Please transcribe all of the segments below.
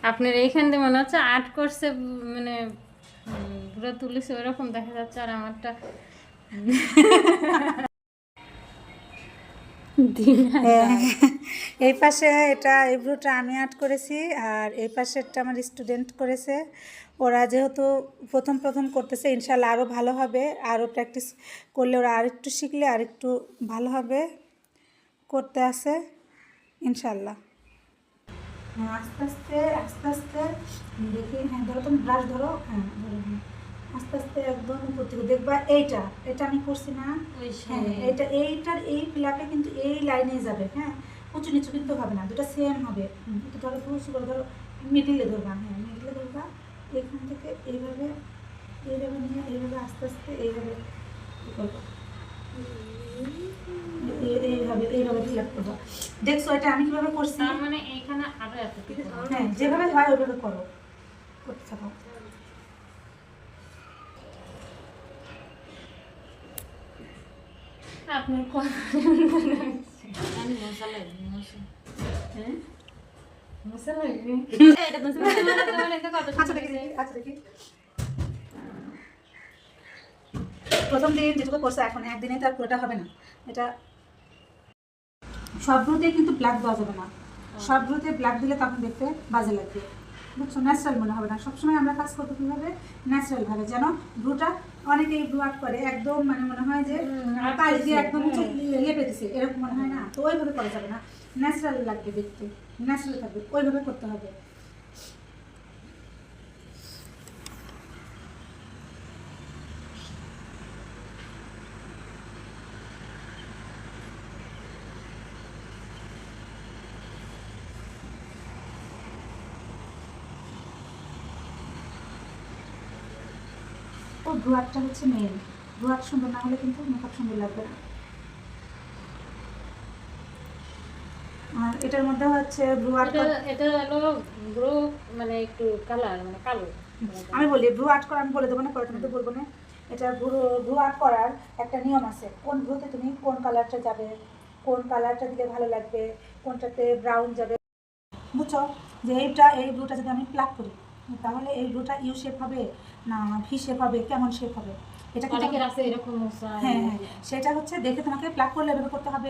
আপনার এইখান দিয়ে মনে হচ্ছে আর্ট করছে, মানে পুরো তুলেছে ওরকম দেখা যাচ্ছে, আর আমারটা এই পাশে এটা এব্রোটা আমি আর্ট করেছি, আর এই পাশেরটা আমার স্টুডেন্ট করেছে। ওরা যেহেতু প্রথম প্রথম করতেছে, ইনশাল্লাহ আরও ভালো হবে, আরও প্র্যাকটিস করলে ওরা আরেকটু শিখলে আরেকটু ভালো হবে। করতে আছে ইনশাল্লাহ। হ্যাঁ, আস্তে আস্তে আস্তে আস্তে দেখি। হ্যাঁ ধরো, তুমি ব্রাশ ধরো। হ্যাঁ ধরো, হ্যাঁ আস্তে আস্তে একদম উপর থেকে দেখবা। এটা আমি করছি না। হ্যাঁ এইটার এই ফিলাপে কিন্তু এই লাইনেই যাবে। হ্যাঁ, উঁচু নিচু কিন্তু হবে না, দুটো সেম হবে। একটু ধরো, উঁচু করে ধরো, মিডিলে ধরবা। হ্যাঁ মিডিলে ধরবা, এখান থেকে এইভাবে এইভাবে নিয়ে এইভাবে আস্তে আস্তে এইভাবে করবা। এইভাবে এইভাবে ফিলাপ করবা। দেখছো এটা আমি কিভাবে করছি? মানে এইখানে আরো এত, হ্যাঁ যেভাবে হয় ওইভাবে করো, করতে থাকো। আপনার প্রথম দিন যেটুকু করছে, এখন একদিনে তার পুরোটা হবে না। এটা সব ব্রুতে কিন্তু ব্ল্যাক দেওয়া যাবে না। সব ব্রুতে ব্ল্যাক দিলে তখন দেখতে বাজে লাগবে, বুঝছো? ন্যাচারাল মনে হবে না। সবসময় আমরা কাজ করবো কীভাবে? ন্যাচারালভাবে, যেন ব্রুটা, অনেকেই ব্রু আর্ট করে একদম মানে মনে হয় যে কালি দিয়ে একদম ইয়ে পেতেছে, এরকম মনে হয় না। তো ওইভাবে করা যাবে না, ন্যাচারাল লাগবে দেখতে, ন্যাচারাল থাকবে, ওইভাবে করতে হবে। ও ব্রু আর্টটা হচ্ছে মেন। ব্রু আর্ট সুন্দর না হলে কিন্তু মেকআপ সুন্দর লাগবে না। আর এটার মধ্যে হচ্ছে ব্রু আর্ট, এটা হলো ব্রু, মানে একটু কালার, মানে কালো। আমি বলি ব্রু আর্ট করা আমি বলে দেবো না, পরে তুমি তো বলবো না। এটা ব্রু আর্ট করার একটা নিয়ম আছে। কোন ব্রুতে তুমি কোন কালারটা যাবে, কোন কালারটা দিলে ভালো লাগবে, কোনটাতে ব্রাউন যাবে, বুঝছো? যে এই ব্লুটা যদি আমি প্লাক করি, তাহলে এই ব্লুটা ইউ শেপ হবে না ভি শেপ হবে, কেমন শেপ হবে, এটা কিন্তু হ্যাঁ হ্যাঁ সেটা হচ্ছে দেখে তোমাকে প্লাক করলে এভাবে করতে হবে।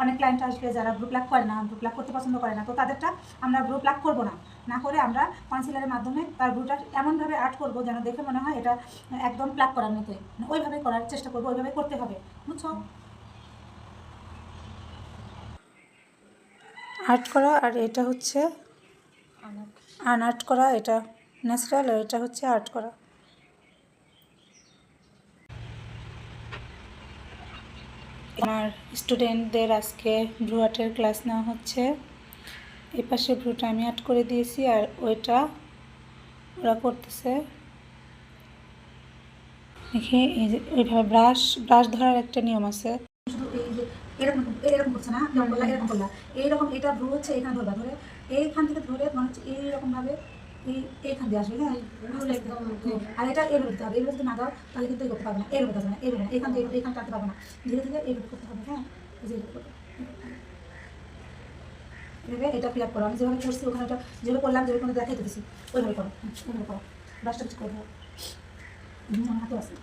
অনেক ক্লায়েন্ট আসবে যারা ব্লু প্লাক করে না, ব্লু প্লাক করতে পছন্দ করে না, তো তাদেরটা আমরা ব্লু প্লাক করবো না, না করে আমরা কনসিলারের মাধ্যমে তার ব্লুটা এমনভাবে আর্ট করবো যেন দেখে মনে হয় এটা একদম প্লাক করার মতোই, মানে ওইভাবে করার চেষ্টা করবো, ওইভাবে করতে হবে, বুঝছো? আর্ট করা, আর এটা হচ্ছে আনআর্ট করা। এটা ন্যাচারাল, আর এটা হচ্ছে আর্ট করা। আমার স্টুডেন্টদের আজকে ব্রু আর্টের ক্লাস নেওয়া হচ্ছে। এই পাশে ব্রুটা আমি আর্ট করে দিয়েছি, আর ওইটা ওরা করতেছে। দেখি এই যে ওইভাবে ব্রাশ ধরার একটা নিয়ম আছে। শুধু এই যে এরকম এরকম করছে না, এরকম করলা, এইরকম এটা ব্রু হচ্ছে এখানে ধরবা, ধরে এইখান থেকে ধরে মনে হচ্ছে এইরকমভাবে এইখান দিয়ে আসবে। হ্যাঁ আর এটা এইভাবে দিতে হবে। এইভাবে যদি না দাও তাহলে কিন্তু করতে পারবে না, এইভাবে দেওয়া যাবে না, এইভাবে না, এখান থেকে এইখানে কাটতে পারবে না, ধীরে ধীরে এইভাবে করতে হবে। হ্যাঁ এই যে এভাবে এটা ফিল আপ করো। আমি যেভাবে করছি ওখানে ওটা যেভাবে করলাম, যেভাবে কোনো দেখাই দিতেছি ওইভাবে করো, ওইভাবে করো। ব্রাশটা কিছু করে দেবো, আমার হাতে আছে।